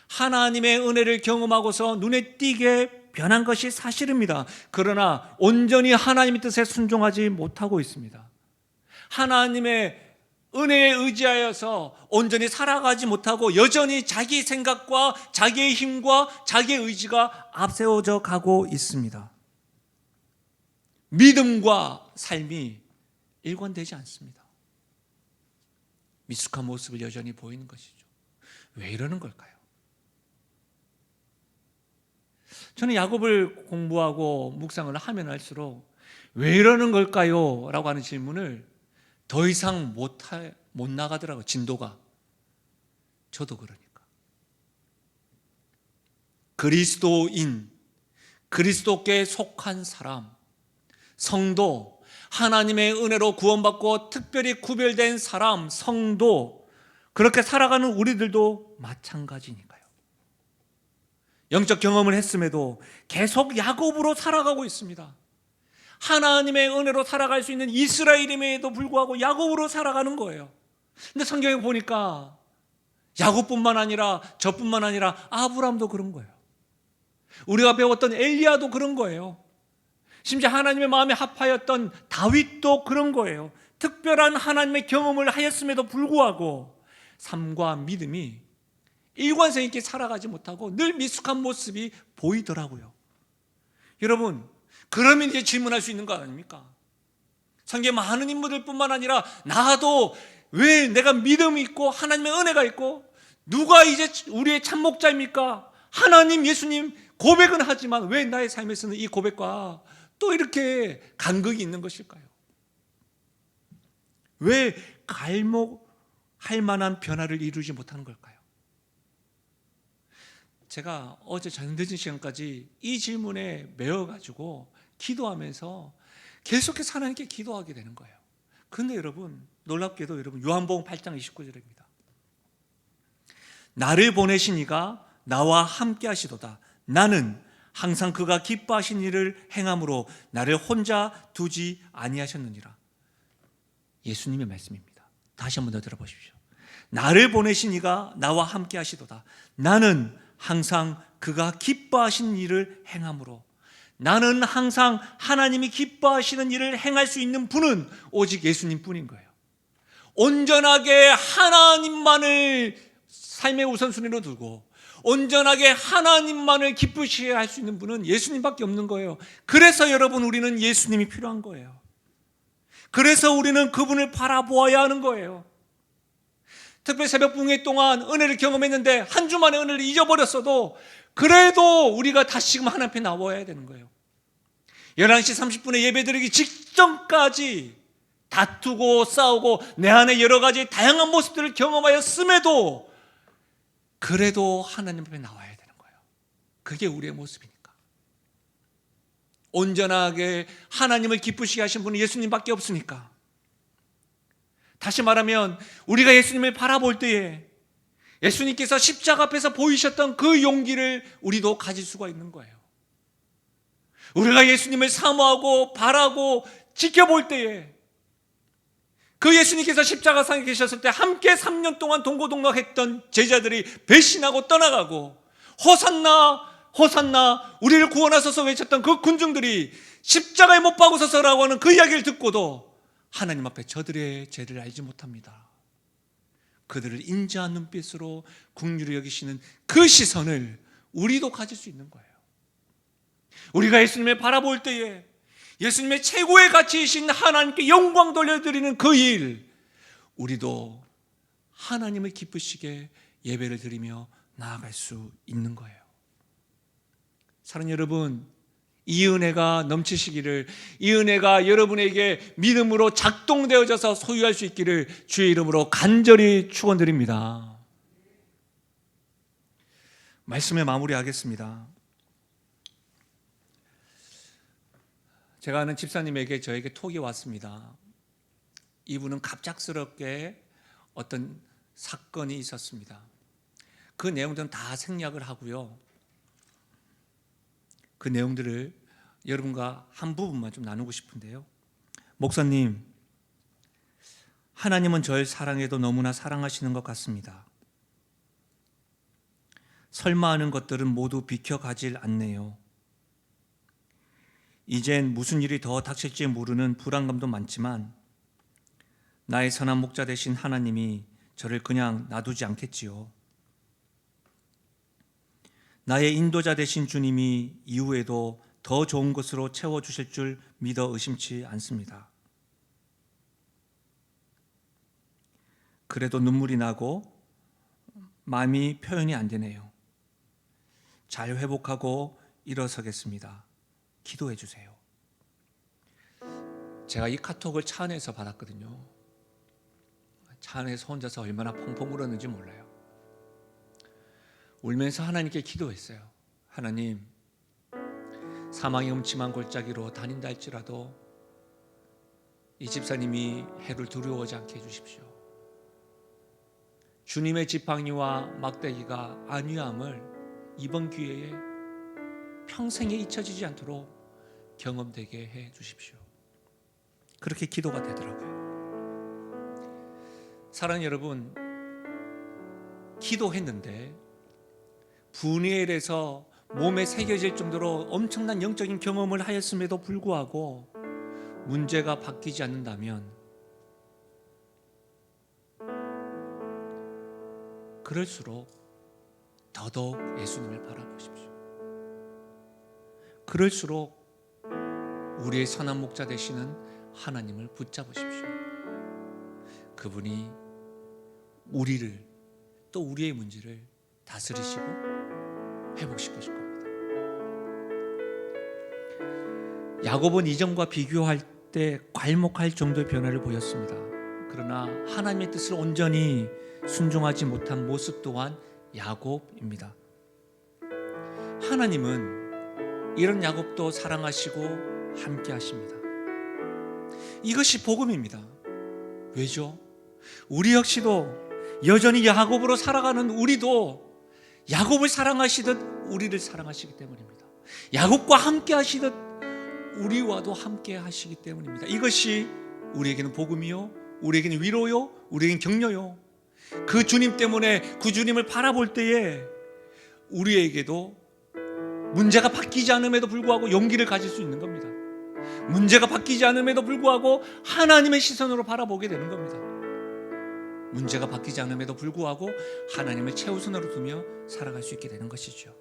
하나님의 은혜를 경험하고서 눈에 띄게 변한 것이 사실입니다. 그러나 온전히 하나님의 뜻에 순종하지 못하고 있습니다. 하나님의 은혜에 의지하여서 온전히 살아가지 못하고 여전히 자기 생각과 자기의 힘과 자기의 의지가 앞세워져 가고 있습니다. 믿음과 삶이 일관되지 않습니다. 미숙한 모습을 여전히 보이는 것이죠. 왜 이러는 걸까요? 저는 야곱을 공부하고 묵상을 하면 할수록 왜 이러는 걸까요? 라고 하는 질문을 더 이상 못 나가더라고요. 진도가. 저도 그러니까. 그리스도인, 그리스도께 속한 사람, 성도, 하나님의 은혜로 구원받고 특별히 구별된 사람, 성도, 그렇게 살아가는 우리들도 마찬가지니까요. 영적 경험을 했음에도 계속 야곱으로 살아가고 있습니다. 하나님의 은혜로 살아갈 수 있는 이스라엘임에도 불구하고 야곱으로 살아가는 거예요. 근데 성경에 보니까 야곱뿐만 아니라 저뿐만 아니라 아브라함도 그런 거예요. 우리가 배웠던 엘리야도 그런 거예요. 심지어 하나님의 마음에 합하였던 다윗도 그런 거예요. 특별한 하나님의 경험을 하였음에도 불구하고 삶과 믿음이 일관성 있게 살아가지 못하고 늘 미숙한 모습이 보이더라고요. 여러분, 그러면 이제 질문할 수 있는 거 아닙니까? 성경에 많은 인물들뿐만 아니라 나도 왜 내가 믿음이 있고 하나님의 은혜가 있고 누가 이제 우리의 참목자입니까? 하나님, 예수님 고백은 하지만 왜 나의 삶에서는 이 고백과 또 이렇게 간극이 있는 것일까요? 왜 갈목할 만한 변화를 이루지 못하는 걸까요? 제가 어제 저녁 늦은 시간까지 이 질문에 매여가지고 기도하면서 계속해서 하나님께 기도하게 되는 거예요. 그런데 여러분, 놀랍게도 여러분 요한복음 8장 29절입니다. 나를 보내신 이가 나와 함께 하시도다. 나는 항상 그가 기뻐하신 일을 행함으로 나를 혼자 두지 아니하셨느니라. 예수님의 말씀입니다. 다시 한번 더 들어보십시오. 나를 보내신 이가 나와 함께 하시도다. 나는 항상 그가 기뻐하신 일을 행함으로. 나는 항상 하나님이 기뻐하시는 일을 행할 수 있는 분은 오직 예수님 뿐인 거예요. 온전하게 하나님만을 삶의 우선순위로 두고 온전하게 하나님만을 기쁘시게 할 수 있는 분은 예수님밖에 없는 거예요. 그래서 여러분, 우리는 예수님이 필요한 거예요. 그래서 우리는 그분을 바라보아야 하는 거예요. 특별히 새벽 부흥회 동안 은혜를 경험했는데 한 주만에 은혜를 잊어버렸어도 그래도 우리가 다시금 하나님 앞에 나와야 되는 거예요. 11시 30분에 예배드리기 직전까지 다투고 싸우고 내 안에 여러 가지 다양한 모습들을 경험하였음에도 그래도 하나님 앞에 나와야 되는 거예요. 그게 우리의 모습이니까. 온전하게 하나님을 기쁘시게 하신 분은 예수님밖에 없으니까. 다시 말하면 우리가 예수님을 바라볼 때에 예수님께서 십자가 앞에서 보이셨던 그 용기를 우리도 가질 수가 있는 거예요. 우리가 예수님을 사모하고 바라고 지켜볼 때에 그 예수님께서 십자가상에 계셨을 때 함께 3년 동안 동고동락했던 제자들이 배신하고 떠나가고 호산나 호산나 우리를 구원하소서 외쳤던 그 군중들이 십자가에 못 박으소서라고 하는 그 이야기를 듣고도 하나님 앞에 저들의 죄를 알지 못합니다. 그들을 인자한 눈빛으로 긍휼히 여기시는 그 시선을 우리도 가질 수 있는 거예요. 우리가 예수님을 바라볼 때에 예수님의 최고의 가치이신 하나님께 영광 돌려드리는 그 일, 우리도 하나님을 기쁘시게 예배를 드리며 나아갈 수 있는 거예요. 사랑하는 여러분, 이 은혜가 넘치시기를, 이 은혜가 여러분에게 믿음으로 작동되어져서 소유할 수 있기를 주의 이름으로 간절히 축원드립니다. 말씀에 마무리하겠습니다. 제가 아는 집사님에게 저에게 톡이 왔습니다. 이분은 갑작스럽게 어떤 사건이 있었습니다. 그 내용들은 다 생략을 하고요. 그 내용들을 여러분과 한 부분만 좀 나누고 싶은데요. 목사님, 하나님은 저를 사랑해도 너무나 사랑하시는 것 같습니다. 설마 하는 것들은 모두 비켜가질 않네요. 이젠 무슨 일이 더 닥칠지 모르는 불안감도 많지만 나의 선한 목자 되신 하나님이 저를 그냥 놔두지 않겠지요. 나의 인도자 되신 주님이 이후에도 더 좋은 것으로 채워주실 줄 믿어 의심치 않습니다. 그래도 눈물이 나고 마음이 표현이 안 되네요. 잘 회복하고 일어서겠습니다. 기도해 주세요. 제가 이 카톡을 차 안에서 받았거든요. 차 안에서 혼자서 얼마나 펑펑 울었는지 몰라요. 울면서 하나님께 기도했어요. 하나님, 사망의 음침한 골짜기로 다닌다 할지라도 이 집사님이 해를 두려워하지 않게 해주십시오. 주님의 지팡이와 막대기가 안위함을 이번 기회에 평생에 잊혀지지 않도록 경험되게 해 주십시오. 그렇게 기도가 되더라고요. 사랑하는 여러분, 기도했는데 분이엘에서 몸에 새겨질 정도로 엄청난 영적인 경험을 하였음에도 불구하고 문제가 바뀌지 않는다면 그럴수록 더더욱 예수님을 바라보십시오. 그럴수록 우리의 선한 목자 되시는 하나님을 붙잡으십시오. 그분이 우리를, 또 우리의 문제를 다스리시고 회복시키실 겁니다. 야곱은 이전과 비교할 때 괄목할 정도의 변화를 보였습니다. 그러나 하나님의 뜻을 온전히 순종하지 못한 모습 또한 야곱입니다. 하나님은 이런 야곱도 사랑하시고 함께 하십니다. 이것이 복음입니다. 왜죠? 우리 역시도 여전히 야곱으로 살아가는 우리도 야곱을 사랑하시듯 우리를 사랑하시기 때문입니다. 야곱과 함께 하시듯 우리와도 함께 하시기 때문입니다. 이것이 우리에게는 복음이요, 우리에게는 위로요, 우리에게는 격려요. 그 주님 때문에 그 주님을 바라볼 때에 우리에게도 문제가 바뀌지 않음에도 불구하고 용기를 가질 수 있는 겁니다. 문제가 바뀌지 않음에도 불구하고 하나님의 시선으로 바라보게 되는 겁니다. 문제가 바뀌지 않음에도 불구하고 하나님을 최우선으로 두며 살아갈 수 있게 되는 것이죠.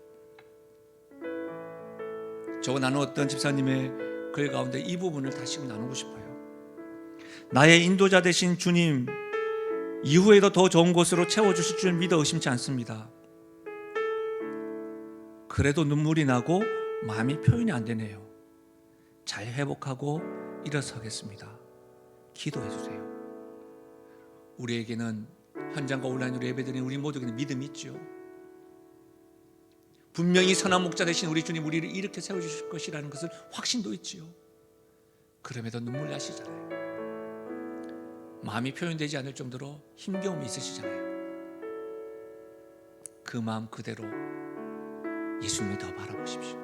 저와 나누었던 집사님의 글 가운데 이 부분을 다시금 나누고 싶어요. 나의 인도자 되신 주님, 이후에도 더 좋은 것으로 채워주실 줄 믿어 의심치 않습니다. 그래도 눈물이 나고 마음이 표현이 안 되네요. 잘 회복하고 일어서겠습니다. 기도해 주세요. 우리에게는 현장과 온라인으로 예배드리는 우리 모두에게는 믿음이 있죠. 분명히 선한 목자 되신 우리 주님 우리를 이렇게 세워주실 것이라는 것을 확신도 있지요. 그럼에도 눈물 나시잖아요. 마음이 표현되지 않을 정도로 힘겨움이 있으시잖아요. 그 마음 그대로 예수님을 더 바라보십시오.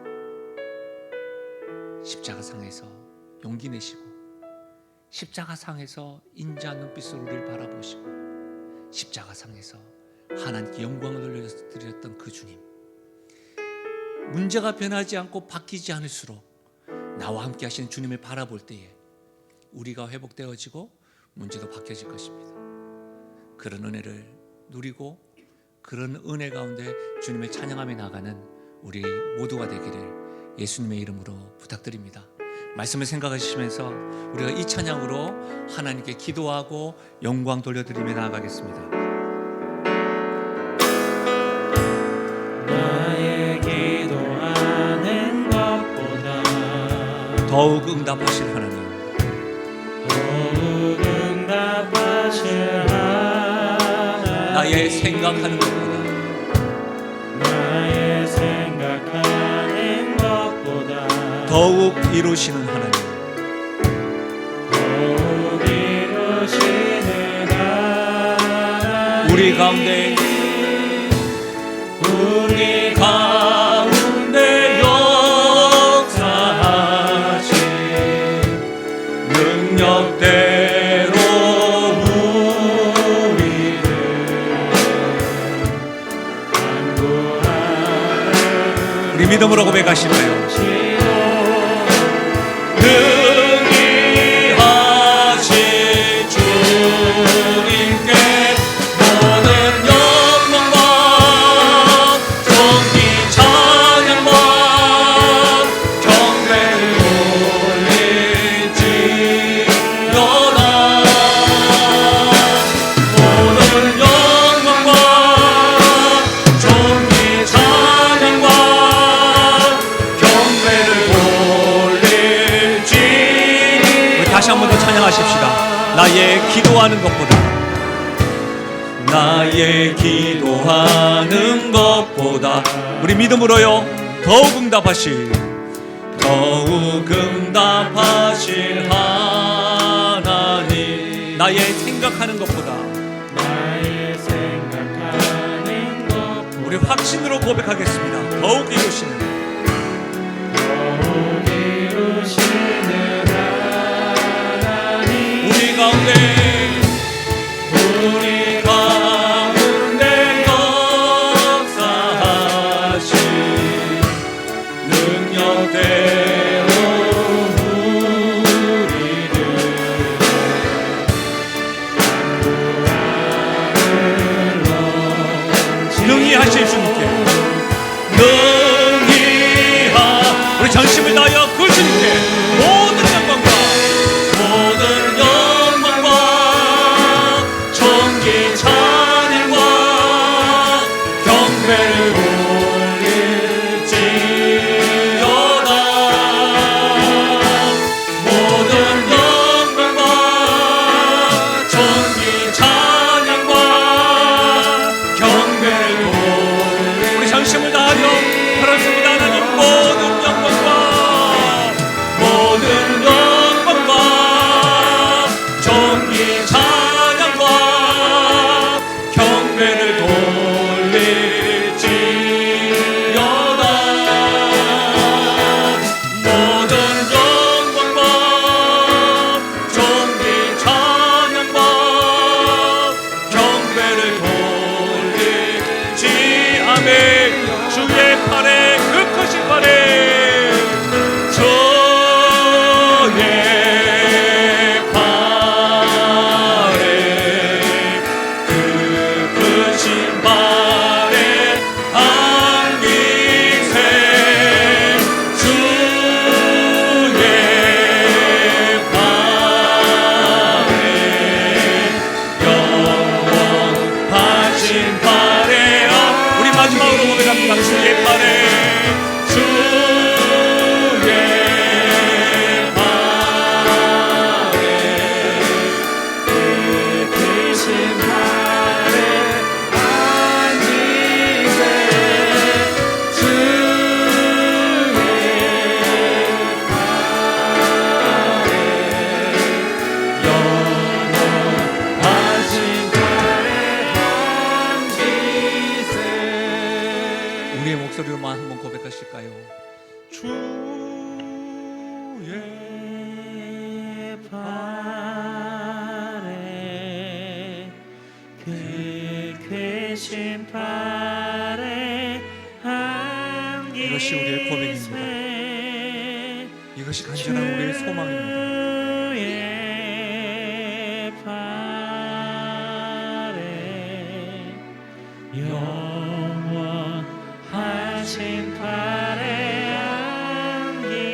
십자가상에서 용기 내시고 십자가상에서 인자한 눈빛으로 우리를 바라보시고 십자가상에서 하나님께 영광을 돌려드렸던 그 주님, 문제가 변하지 않고 바뀌지 않을수록 나와 함께 하시는 주님을 바라볼 때에 우리가 회복되어지고 문제도 바뀌어질 것입니다. 그런 은혜를 누리고 그런 은혜 가운데 주님의 찬양함에 나가는 우리 모두가 되기를 예수님의 이름으로 부탁드립니다. 말씀을 생각하시면서 우리가 이 찬양으로 하나님께 기도하고 영광 돌려드리며 나아가겠습니다. 나의 기도하는 것보다 더욱 응답하실 하나님, 더욱 응답하실 하나님, 나의 생각하는 것보다 나의 생각하는 것보다 더욱 이루시는 하나님, 더욱 이루시는 하나님, 우리 가운데 역사하신 능력대로 우리를 우리 믿음으로 고백하시나요? 능히 하신 주님께 모든 영광과 존귀 찬양과 경배를 올릴지어다. 모든 영광과 존귀 찬양과 경배를 올릴지. 우리 다시 한 번 더 찬양하십시다. 나의 기도하는 것보다, 나의 기도하는 것보다 우리 믿음으로요 더욱 응답하실 하나님, 나의 생각하는 것보다 나의 생각하는 것보다 우리 확신으로 고백하겠습니다. 더욱 이루시는 더욱 이루시는 하나님, 우리 가운데 역사하신 능력대로 우리를 능히 하실 주님께 우리 전심을 다하여 그 주님께 모든 영광과 존귀 찬양과 경배를 올릴지어다. 모든 영광과 존귀 찬양과 경배를 우리 전심을 다하여 그렇습니다. 하나님, 모든 영광과 존귀 찬양과 경배를 돌릴지어다. 모든 영광과 존귀 찬양과 경배를 돌릴지. 아멘. 주의 팔에 그 크신 팔에 주의 팔에 그 크신 팔에 안기세. 주의 팔에 영원하신 팔에 우리 마지막으로 고백합니다. 주의 팔에 우리의 목소리로만 한번 고백하실까요? 주의 팔에 그 크신 팔에 안기세. 이것이 우리의 고백입니다. 이것이 간절한 우리의 소망입니다. 주의 영원하신 팔에 안기세.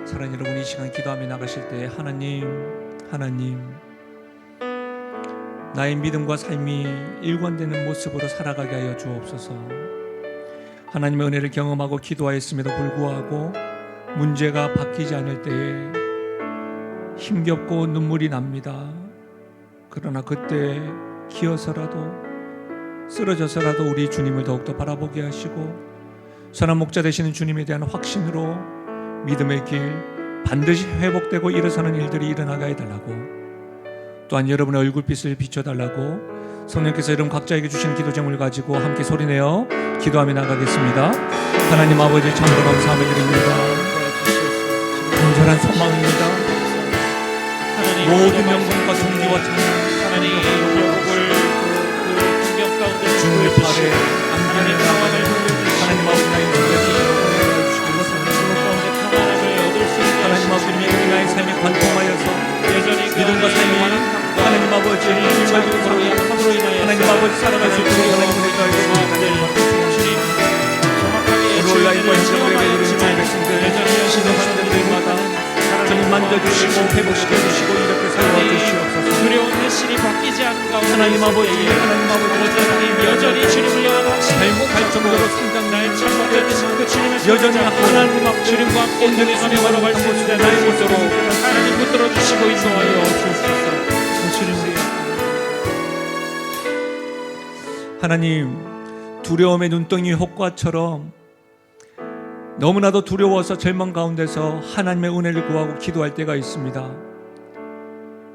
사랑하는 여러분, 이 시간 기도하며 나가실 때 하나님 나의 믿음과 삶이 일관되는 모습으로 살아가게 하여 주옵소서. 하나님의 은혜를 경험하고 기도하였음에도 불구하고 문제가 바뀌지 않을 때에 힘겹고 눈물이 납니다. 그러나 그때 기어서라도 쓰러져서라도 우리 주님을 더욱더 바라보게 하시고 선한 목자 되시는 주님에 대한 확신으로 믿음의 길 반드시 회복되고 일어서는 일들이 일어나게 해달라고, 또한 여러분의 얼굴빛을 비춰달라고 성령께서 여러분 각자에게 주시는 기도 제목을 가지고 함께 소리내어 기도하며 나가겠습니다. 하나님 아버지, 참으로 감사함을 드립니다. 간절한 소망입니다. 모든 영광과 존귀와 찬양 하나님 영국을 주님의 팔에 안기는 나만을 하나님 아버지, 나의 하나님 아버지, 믿음이 나의 삶에 관통하여서 믿음과 삶이 하나님 아버지 하나님 아버지 살아갈 수 있도록 하나님을 온라인과 현장으로 우리 주의 백성들 신성하는 데마다 주님 만져주시고 회복시켜주시고 이렇게 살아주시옵소서. 두려운 현실이 바뀌지 않은 가운데 하나님 아버지 여전히 주님을 향한 확신을 갈 정도로 성장 나의 참고자 되신 그 주님의 여전히 하나님 앞 주님과 함께 동행하며 걸어갈 수 있는 나의 모습으로 하나님 붙들어 주시고 인도하여 주옵소서. 하나님, 두려움의 눈덩이 효과처럼 너무나도 두려워서 절망 가운데서 하나님의 은혜를 구하고 기도할 때가 있습니다.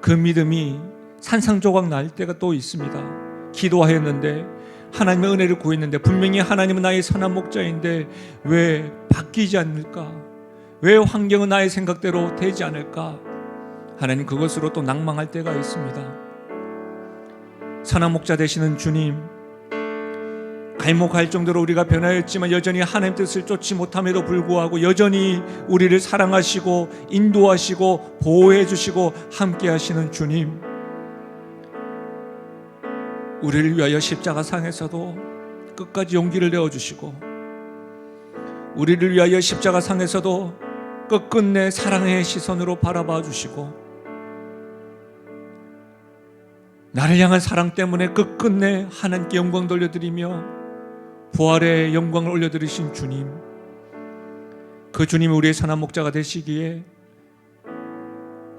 그 믿음이 산산조각 날 때가 또 있습니다. 기도하였는데 하나님의 은혜를 구했는데 분명히 하나님은 나의 선한 목자인데 왜 바뀌지 않을까? 왜 환경은 나의 생각대로 되지 않을까? 하나님, 그것으로 또 낭망할 때가 있습니다. 선한 목자 되시는 주님, 갈목할 정도로 우리가 변하였지만 여전히 하나님 뜻을 쫓지 못함에도 불구하고 여전히 우리를 사랑하시고 인도하시고 보호해 주시고 함께 하시는 주님, 우리를 위하여 십자가상에서도 끝까지 용기를 내어주시고 우리를 위하여 십자가상에서도 끝끝내 사랑의 시선으로 바라봐 주시고 나를 향한 사랑 때문에 끝끝내 하나님께 영광 돌려드리며 부활의 영광을 올려드리신 주님, 그 주님이 우리의 선한 목자가 되시기에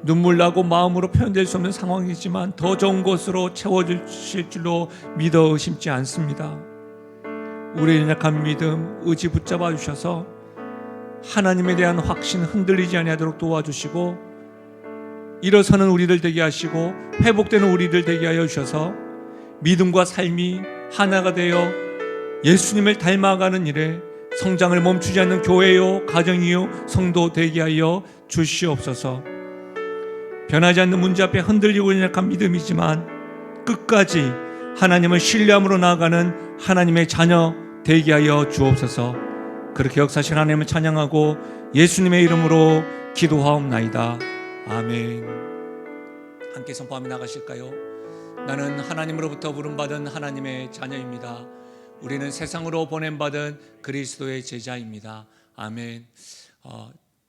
눈물 나고 마음으로 표현될 수 없는 상황이지만 더 좋은 것으로 채워주실 줄로 믿어 의심지 않습니다. 우리의 연약한 믿음 의지 붙잡아 주셔서 하나님에 대한 확신 흔들리지 아니하도록 도와주시고 일어서는 우리들 되게 하시고 회복되는 우리들 되게 하여 주셔서 믿음과 삶이 하나가 되어 예수님을 닮아가는 일에 성장을 멈추지 않는 교회요 가정이요 성도 되게 하여 주시옵소서. 변하지 않는 문제 앞에 흔들리고 연약한 믿음이지만 끝까지 하나님을 신뢰함으로 나아가는 하나님의 자녀 되게 하여 주옵소서. 그렇게 역사하신 하나님을 찬양하고 예수님의 이름으로 기도하옵나이다. 아멘. 함께 선포하며 나가실까요? 나는 하나님으로부터 부름받은 하나님의 자녀입니다. 우리는 세상으로 보냄받은 그리스도의 제자입니다. 아멘.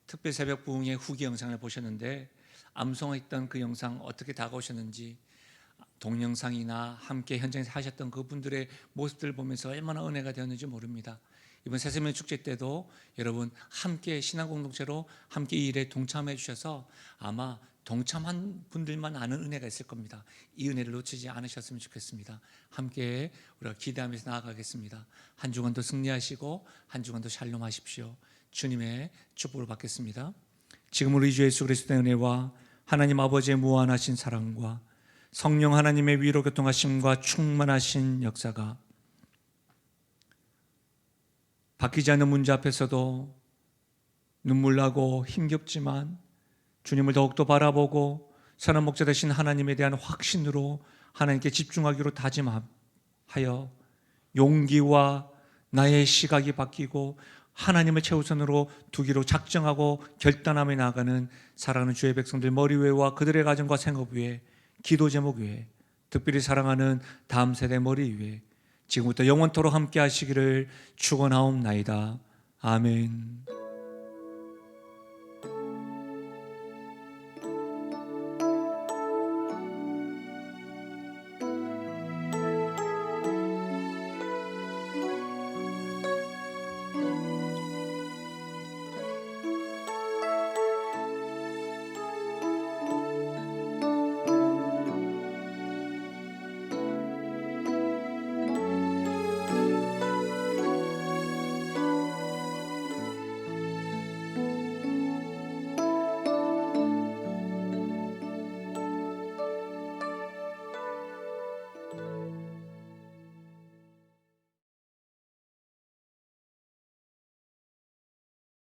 특별 새벽 부흥의 후기 영상을 보셨는데 암송했던 그 영상 어떻게 다가오셨는지, 동영상이나 함께 현장에서 하셨던 그분들의 모습들을 보면서 얼마나 은혜가 되었는지 모릅니다. 이번 새세명 축제 때도 여러분 함께 신앙 공동체로 함께 이 일에 동참해 주셔서 아마 동참한 분들만 아는 은혜가 있을 겁니다. 이 은혜를 놓치지 않으셨으면 좋겠습니다. 함께 우리가 기대하면서 나아가겠습니다. 한 주간도 승리하시고 한 주간도 샬롬하십시오. 주님의 축복을 받겠습니다. 지금 우리 주 예수 그리스도의 은혜와 하나님 아버지의 무한하신 사랑과 성령 하나님의 위로 교통하심과 충만하신 역사가 바뀌지 않는 문제 앞에서도 눈물 나고 힘겹지만 주님을 더욱더 바라보고 선한 목자 되신 하나님에 대한 확신으로 하나님께 집중하기로 다짐하여 용기와 나의 시각이 바뀌고 하나님을 최우선으로 두기로 작정하고 결단하며 나아가는 사랑하는 주의 백성들 머리 위에와 그들의 가정과 생업 위에 기도 제목 위에 특별히 사랑하는 다음 세대 머리 위에 지금부터 영원토록 함께 하시기를 축원하옵나이다. 아멘.